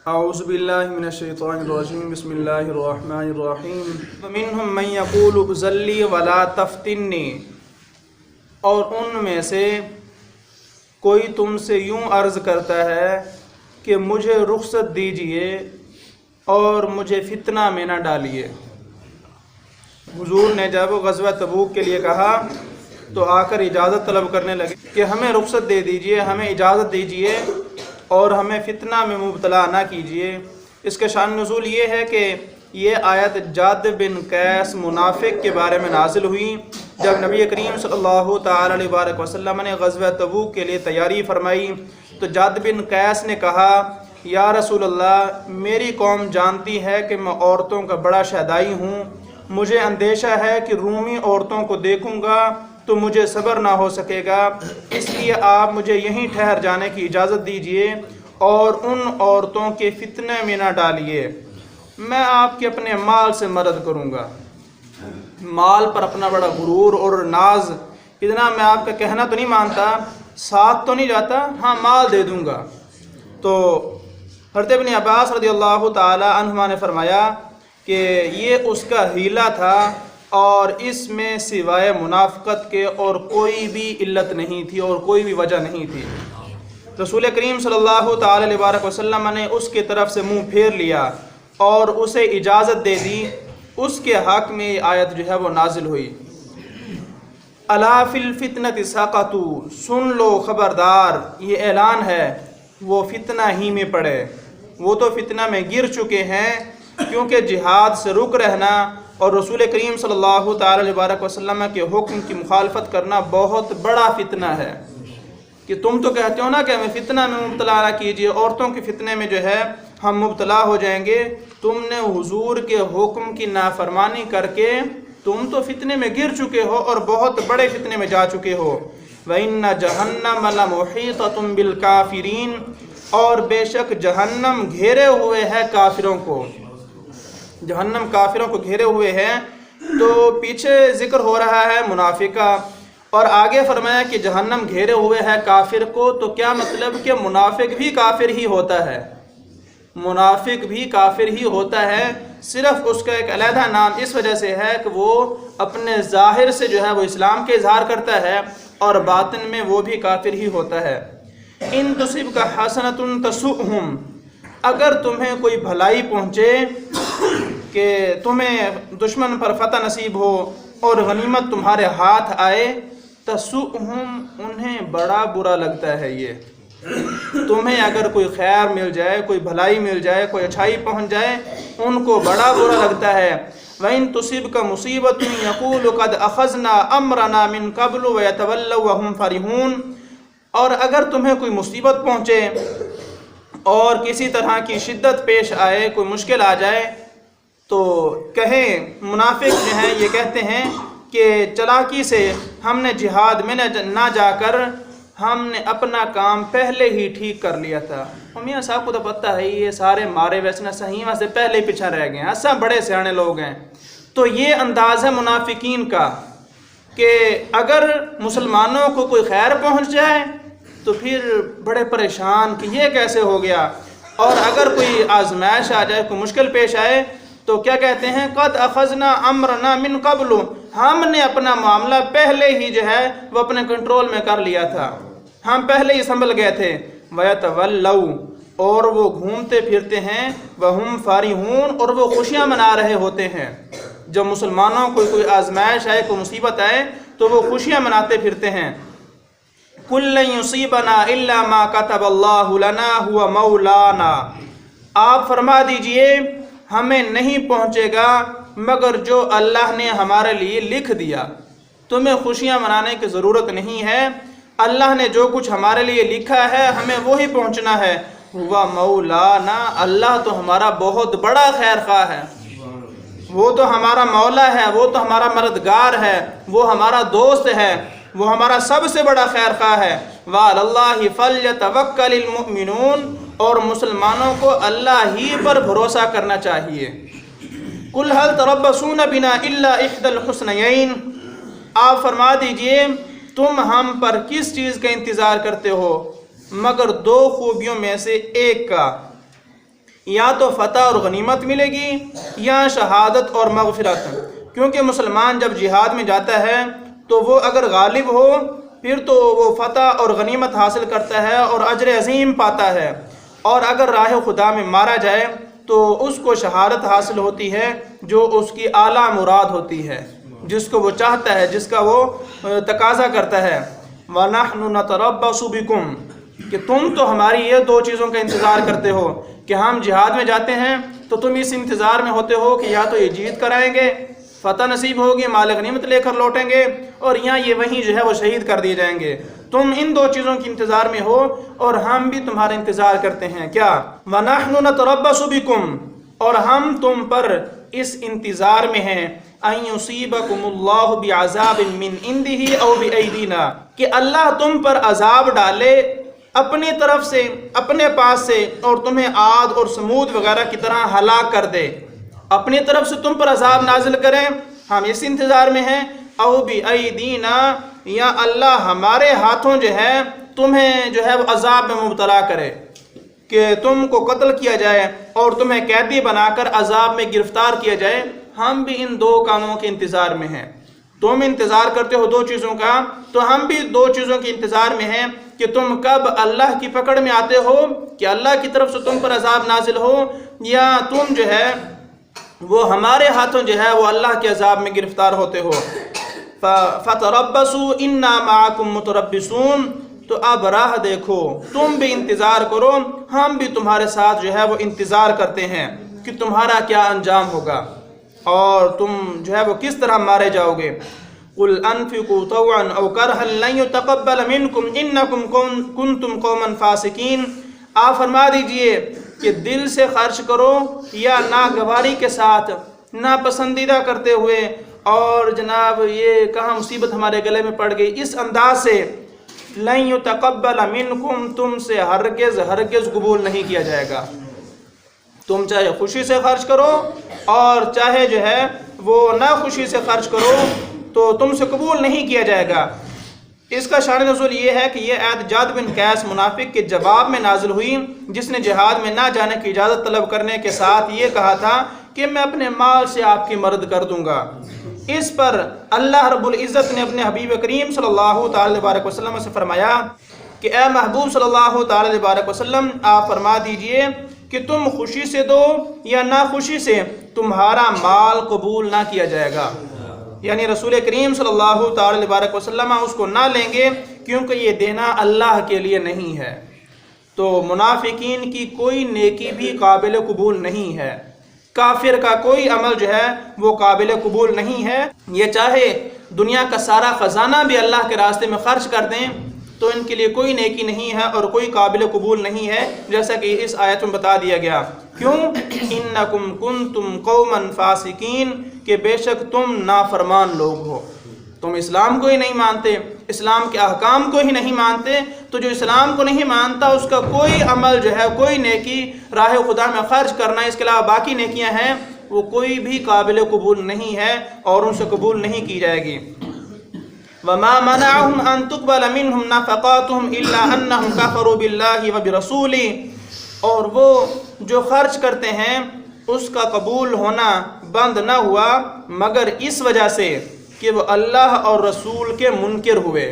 اعوذ باللہ من الشیطان الرجیم بسم اللہ الرحمن الرحیم ومنہم من یقول ذلی ولا تفتنی، اور ان میں سے کوئی تم سے یوں عرض کرتا ہے کہ مجھے رخصت دیجئے اور مجھے فتنہ میں نہ ڈالیے۔ حضور نے جب غزوہ تبوک کے لیے کہا تو آ کر اجازت طلب کرنے لگے کہ ہمیں رخصت دے دیجئے، ہمیں اجازت دیجئے اور ہمیں فتنہ میں مبتلا نہ کیجئے۔ اس کے شان نزول یہ ہے کہ یہ آیت جاد بن قیس منافق کے بارے میں نازل ہوئی جب نبی کریم صلی اللہ تعالی علیہ وآلہ وسلم نے غزوہ تبوک کے لیے تیاری فرمائی تو جاد بن قیس نے کہا، یا رسول اللہ، میری قوم جانتی ہے کہ میں عورتوں کا بڑا شیدائی ہوں، مجھے اندیشہ ہے کہ رومی عورتوں کو دیکھوں گا تو مجھے صبر نہ ہو سکے گا، اس لیے آپ مجھے یہیں ٹھہر جانے کی اجازت دیجئے اور ان عورتوں کے فتنے میں نہ ڈالیے، میں آپ کے اپنے مال سے مدد کروں گا۔ مال پر اپنا بڑا غرور اور ناز، اتنا میں آپ کا کہنا تو نہیں مانتا، ساتھ تو نہیں جاتا، ہاں مال دے دوں گا۔ تو حضرت ابن عباس رضی اللہ تعالی عنہما نے فرمایا کہ یہ اس کا حیلہ تھا اور اس میں سوائے منافقت کے اور کوئی بھی علت نہیں تھی اور کوئی بھی وجہ نہیں تھی۔ رسول کریم صلی اللہ تعالی علیہ وآلہ وسلم نے اس کی طرف سے منہ پھیر لیا اور اسے اجازت دے دی۔ اس کے حق میں یہ آیت جو ہے وہ نازل ہوئی، الا فی الفتنۃ سقطوا، سن لو خبردار، یہ اعلان ہے وہ فتنہ ہی میں پڑے، وہ تو فتنہ میں گر چکے ہیں، کیونکہ جہاد سے رک رہنا اور رسول کریم صلی اللہ تعالی علیہ وآلہ وسلم کے حکم کی مخالفت کرنا بہت بڑا فتنہ ہے۔ کہ تم تو کہتے ہو نا کہ ہمیں فتنہ میں مبتلا نہ کیجیے، عورتوں کے فتنے میں جو ہے ہم مبتلا ہو جائیں گے، تم نے حضور کے حکم کی نافرمانی کر کے تم تو فتنے میں گر چکے ہو اور بہت بڑے فتنے میں جا چکے ہو۔ وَإِنَّ جَهَنَّمَ لَمُحِيطَةٌ بِالْكَافِرِينَ، اور بے شک جہنم گھیرے ہوئے ہے کافروں کو، جہنم کافروں کو گھیرے ہوئے ہیں۔ تو پیچھے ذکر ہو رہا ہے منافقہ اور آگے فرمایا کہ جہنم گھیرے ہوئے ہے کافر کو، تو کیا مطلب کہ منافق بھی کافر ہی ہوتا ہے، منافق بھی کافر ہی ہوتا ہے، صرف اس کا ایک علیحدہ نام اس وجہ سے ہے کہ وہ اپنے ظاہر سے جو ہے وہ اسلام کے اظہار کرتا ہے اور باطن میں وہ بھی کافر ہی ہوتا ہے۔ ان تصبک حسنۃ تسؤہم، اگر تمہیں کوئی بھلائی پہنچے کہ تمہیں دشمن پر فتح نصیب ہو اور غنیمت تمہارے ہاتھ آئے، تسؤہم، انہیں بڑا برا لگتا ہے۔ یہ تمہیں اگر کوئی خیر مل جائے، کوئی بھلائی مل جائے، کوئی اچھائی پہنچ جائے، ان کو بڑا برا لگتا ہے۔ وَإِن تُصِبْكَ مُصِيبَةٌ يَقُولُ قَدْ أَخَذْنَا أَمْرَنَا مِن قَبْلُ وَيَتَوَلَّوْا وَهُمْ فَرِحُونَ، اور اگر تمہیں کوئی مصیبت پہنچے اور کسی طرح کی شدت پیش آئے، کوئی مشکل آ جائے، تو کہیں منافق جو ہیں یہ کہتے ہیں کہ چلاکی سے ہم نے جہاد میں نہ جا کر ہم نے اپنا کام پہلے ہی ٹھیک کر لیا تھا۔ میاں صاحب کو تو پتہ ہے یہ سارے مارے ویسے صحیح سے پہلے ہی پیچھا رہ گئے ہیں، ایسا بڑے سیانے لوگ ہیں۔ تو یہ انداز ہے منافقین کا کہ اگر مسلمانوں کو کوئی خیر پہنچ جائے تو پھر بڑے پریشان کہ یہ کیسے ہو گیا، اور اگر کوئی آزمائش آ جائے، کوئی مشکل پیش آئے تو کیا کہتے ہیں، قد اخذنا امرنا من قبل، ہم نے اپنا معاملہ پہلے ہی جو ہے وہ اپنے کنٹرول میں کر لیا تھا، ہم پہلے ہی سنبھل گئے تھے۔ وَيَتَوَلَّوْا، اور وہ گھومتے پھرتے ہیں، وَهُمْ فَارِحُونَ، اور وہ خوشیاں منا رہے ہوتے ہیں۔ جب مسلمانوں کو کوئی آزمائش آئے، کوئی مصیبت آئے تو وہ خوشیاں مناتے پھرتے ہیں۔ قُل لَّن يُصِيبَنَا إِلَّا مَا كَتَبَ اللَّهُ لَنَا هُوَ مَوْلَانَا، آپ فرما دیجئے ہمیں نہیں پہنچے گا مگر جو اللہ نے ہمارے لیے لکھ دیا، تمہیں خوشیاں منانے کی ضرورت نہیں ہے، اللہ نے جو کچھ ہمارے لیے لکھا ہے ہمیں وہی پہنچنا ہے۔ ہوا مولانا، اللہ تو ہمارا بہت بڑا خیر خواہ ہے، وہ تو ہمارا مولا ہے، وہ تو ہمارا مددگار ہے، وہ ہمارا دوست ہے، وہ ہمارا سب سے بڑا خیر خواہ ہے۔ وَعَلَى اللَّهِ فَلْيَتَوَكَّلِ الْمُؤْمِنُونَ، اور مسلمانوں کو اللہ ہی پر بھروسہ کرنا چاہیے۔ قُلْ هَلْ تَرَبَّصُونَ بِنَا إِلَّا إِحْدَى الْحُسْنَيَيْنِ، آپ فرما دیجئے تم ہم پر کس چیز کا انتظار کرتے ہو مگر دو خوبیوں میں سے ایک کا۔ یا تو فتح اور غنیمت ملے گی یا شہادت اور مغفرت، کیونکہ مسلمان جب جہاد میں جاتا ہے تو وہ اگر غالب ہو پھر تو وہ فتح اور غنیمت حاصل کرتا ہے اور اجر عظیم پاتا ہے، اور اگر راہ خدا میں مارا جائے تو اس کو شہادت حاصل ہوتی ہے جو اس کی اعلیٰ مراد ہوتی ہے، جس کو وہ چاہتا ہے، جس کا وہ تقاضا کرتا ہے۔ وَنَحْنُ نَتَرَبَّصُ بِكُمْ، کہ تم تو ہماری یہ دو چیزوں کا انتظار کرتے ہو کہ ہم جہاد میں جاتے ہیں تو تم اس انتظار میں ہوتے ہو کہ یا تو یہ جیت کرائیں گے، فتح نصیب ہوگی، مال غنیمت لے کر لوٹیں گے، اور یا یہ وہیں جو ہے وہ شہید کر دیے جائیں گے۔ تم ان دو چیزوں کے انتظار میں ہو اور ہم بھی تمہارا انتظار کرتے ہیں۔ کیا؟ وَنَحْنُ نَتَرَبَّصُ بِكُمْ، اور ہم تم پر اس انتظار میں ہیں، أَن يُصِيبَكُمُ اللَّهُ بِعَذَابٍ مِّنْ عِنْدِهِ أَوْ بِأَيْدِينَا، کہ اللہ تم پر عذاب ڈالے اپنی طرف سے، اپنے پاس سے، اور تمہیں عاد اور سمود وغیرہ کی طرح ہلاک کر دے، اپنی طرف سے تم پر عذاب نازل کریں، ہم اس انتظار میں ہیں۔ او بِأَيْدِينَا، یا اللہ ہمارے ہاتھوں جو ہے تمہیں جو ہے وہ عذاب میں مبتلا کرے، کہ تم کو قتل کیا جائے اور تمہیں قیدی بنا کر عذاب میں گرفتار کیا جائے، ہم بھی ان دو کاموں کے انتظار میں ہیں۔ تم انتظار کرتے ہو دو چیزوں کا، تو ہم بھی دو چیزوں کے انتظار میں ہیں کہ تم کب اللہ کی پکڑ میں آتے ہو، کہ اللہ کی طرف سے تم پر عذاب نازل ہو، یا تم جو ہے وہ ہمارے ہاتھوں جو ہے وہ اللہ کے عذاب میں گرفتار ہوتے ہو۔ فَتَرَبَّصُوا إِنَّا مَعَكُمْ مُتَرَبِّصُونَ، تو اب راہ دیکھو، تم بھی انتظار کرو، ہم بھی تمہارے ساتھ جو ہے وہ انتظار کرتے ہیں کہ تمہارا کیا انجام ہوگا اور تم جو ہے وہ کس طرح مارے جاؤ گے۔ قُلْ أَنفِقُوا طَوْعًا أَوْ كَرْهًا لَن يُتَقَبَّلَ مِنكُمْ إِنَّكُمْ كُنتُمْ قَوْمًا فَاسِقِينَ، آپ فرما دیجئے کہ دل سے خرچ کرو یا ناگواری کے ساتھ، ناپسندیدہ کرتے ہوئے، اور جناب یہ کہاں مصیبت ہمارے گلے میں پڑ گئی، اس انداز سے لن یتقبل منکم، تم سے ہرگز ہرگز قبول نہیں کیا جائے گا۔ تم چاہے خوشی سے خرچ کرو اور چاہے جو ہے وہ ناخوشی سے خرچ کرو تو تم سے قبول نہیں کیا جائے گا۔ اس کا شان نزول یہ ہے کہ یہ آیت جاد بن قیس منافق کے جواب میں نازل ہوئی، جس نے جہاد میں نہ جانے کی اجازت طلب کرنے کے ساتھ یہ کہا تھا کہ میں اپنے مال سے آپ کی مدد کر دوں گا۔ اس پر اللہ رب العزت نے اپنے حبیب کریم صلی اللہ تعالی علیہ وسلم سے فرمایا کہ اے محبوب صلی اللہ تعالی علیہ وسلم، آپ فرما دیجئے کہ تم خوشی سے دو یا ناخوشی سے تمہارا مال قبول نہ کیا جائے گا، یعنی رسول کریم صلی اللہ تعالی علیہ وسلم اس کو نہ لیں گے، کیونکہ یہ دینا اللہ کے لیے نہیں ہے۔ تو منافقین کی کوئی نیکی بھی قابل قبول نہیں ہے، کافر کا کوئی عمل جو ہے وہ قابل قبول نہیں ہے۔ یہ چاہے دنیا کا سارا خزانہ بھی اللہ کے راستے میں خرچ کر دیں تو ان کے لیے کوئی نیکی نہیں ہے اور کوئی قابل قبول نہیں ہے، جیسا کہ اس آیت میں بتا دیا گیا۔ کیوں؟ انکم کنتم قوما فاسقین، کہ بے شک تم نافرمان لوگ ہو، تم اسلام کو ہی نہیں مانتے، اسلام کے احکام کو ہی نہیں مانتے، تو جو اسلام کو نہیں مانتا اس کا کوئی عمل جو ہے، کوئی نیکی راہ خدا میں خرچ کرنا، اس کے علاوہ باقی نیکیاں ہیں، وہ کوئی بھی قابل قبول نہیں ہے اور ان سے قبول نہیں کی جائے گی۔ وَمَا مَنَعَهُمْ أَن تُقْبَلَ مِنْهُمْ نَفَقَاتُهُمْ إِلَّا أَنَّهُمْ كَفَرُوا بِاللَّهِ وَبِرَسُولِهِ، اور وہ جو خرچ کرتے ہیں اس کا قبول ہونا بند نہ ہوا مگر اس وجہ سے کہ وہ اللہ اور رسول کے منکر ہوئے۔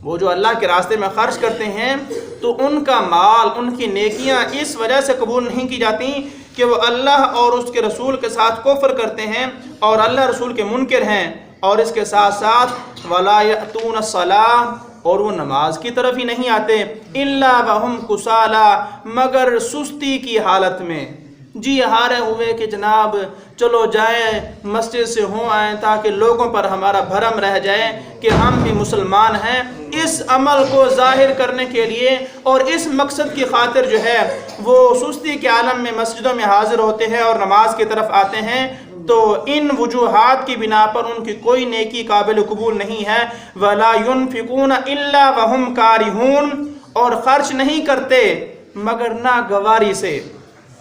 وہ جو اللہ کے راستے میں خرچ کرتے ہیں تو ان کا مال، ان کی نیکیاں اس وجہ سے قبول نہیں کی جاتی کہ وہ اللہ اور اس کے رسول کے ساتھ کفر کرتے ہیں اور اللہ رسول کے منکر ہیں، اور اس کے ساتھ ساتھ وَلَا يَأْتُونَ الصَّلَاةَ، اور وہ نماز کی طرف ہی نہیں آتے، إِلَّا وَهُمْ كُسَالَىٰ، مگر سستی کی حالت میں، جی ہارے ہوئے کہ جناب چلو جائیں مسجد سے ہوں آئیں تاکہ لوگوں پر ہمارا بھرم رہ جائے کہ ہم بھی مسلمان ہیں۔ اس عمل کو ظاہر کرنے کے لیے اور اس مقصد کی خاطر جو ہے وہ سستی کے عالم میں مسجدوں میں حاضر ہوتے ہیں اور نماز کی طرف آتے ہیں، تو ان وجوہات کی بنا پر ان کی کوئی نیکی قابل قبول نہیں ہے۔ وَلَا يُنْفِقُونَ إِلَّا وَهُمْ كَارِهُونَ، اور خرچ نہیں کرتے مگر ناگواری سے،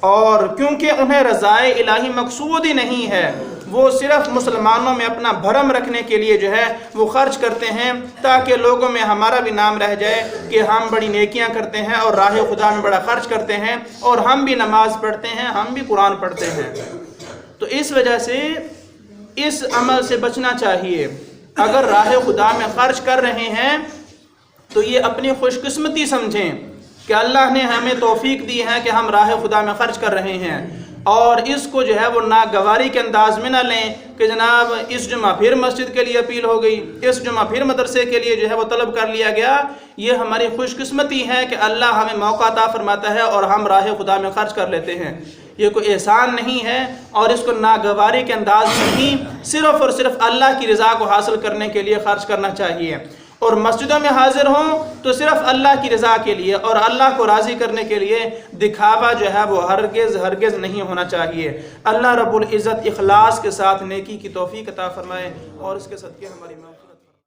اور کیونکہ انہیں رضائے الہی مقصود ہی نہیں ہے، وہ صرف مسلمانوں میں اپنا بھرم رکھنے کے لیے جو ہے وہ خرچ کرتے ہیں، تاکہ لوگوں میں ہمارا بھی نام رہ جائے کہ ہم بڑی نیکیاں کرتے ہیں اور راہ خدا میں بڑا خرچ کرتے ہیں، اور ہم بھی نماز پڑھتے ہیں، ہم بھی قرآن پڑھتے ہیں۔ تو اس وجہ سے اس عمل سے بچنا چاہیے۔ اگر راہ خدا میں خرچ کر رہے ہیں تو یہ اپنی خوش قسمتی سمجھیں کہ اللہ نے ہمیں توفیق دی ہے کہ ہم راہ خدا میں خرچ کر رہے ہیں، اور اس کو جو ہے وہ ناگواری کے انداز میں نہ لیں کہ جناب اس جمعہ پھر مسجد کے لیے اپیل ہو گئی، اس جمعہ پھر مدرسے کے لیے جو ہے وہ طلب کر لیا گیا۔ یہ ہماری خوش قسمتی ہے کہ اللہ ہمیں موقع عطا فرماتا ہے اور ہم راہ خدا میں خرچ کر لیتے ہیں۔ یہ کوئی احسان نہیں ہے، اور اس کو ناگواری کے انداز میں ہی صرف اور صرف اللہ کی رضا کو حاصل کرنے کے لیے خرچ کرنا چاہیے۔ اور مسجدوں میں حاضر ہوں تو صرف اللہ کی رضا کے لیے اور اللہ کو راضی کرنے کے لیے، دکھاوا جو ہے وہ ہرگز نہیں ہونا چاہیے۔ اللہ رب العزت اخلاص کے ساتھ نیکی کی توفیق عطا فرمائے اور اس کے صدقے ہماری